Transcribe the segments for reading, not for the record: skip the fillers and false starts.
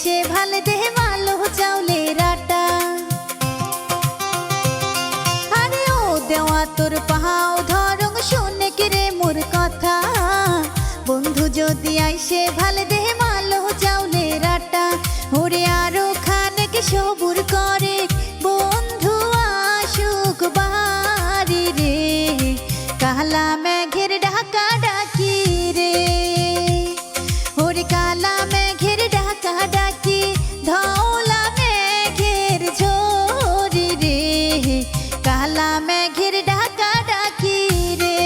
আইসে ভাল দেহে মালো চাউলের আটা। আরে ও দেওয়া তোর পাহাও ধরং শুনে কিরে মোর কথা, বন্ধু যদি আইসে ভাল দেহে মালো চাউলের আটা। ওরে আরো খানেক সবুর করে বন্ধু আসুক বাড়ি রে, কালা মেঘের ঢাকা ডাকি রে। ওরে কালা মেঘের ঢাকা ডাকি ধওলা মেঘের ঝরি রে, কালা মেঘের ঢাকা ডাকি রে।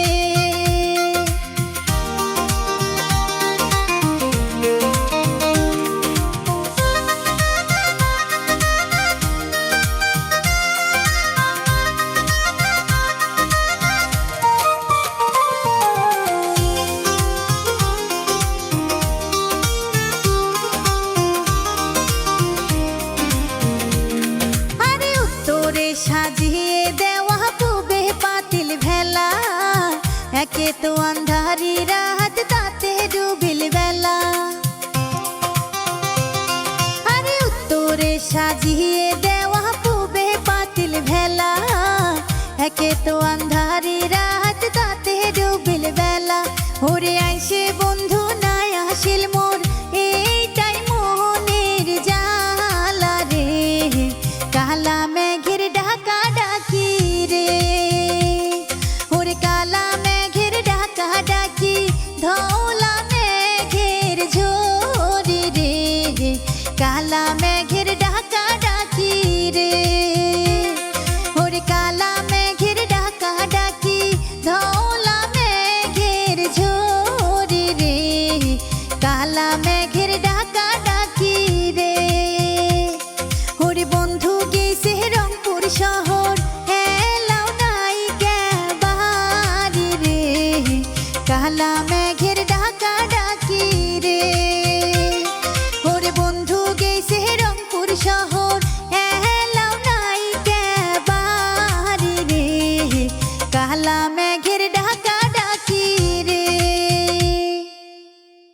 সাজিয়ে দেওয়া পুবে পাতিল ভেলা, একে তো আন্ধারি রাত তাতে ডুবিল বেলা। আরে উত্তরে সাজিয়ে দেওয়া পুবে পাতিল ভেলা, একে তো আন্ধারি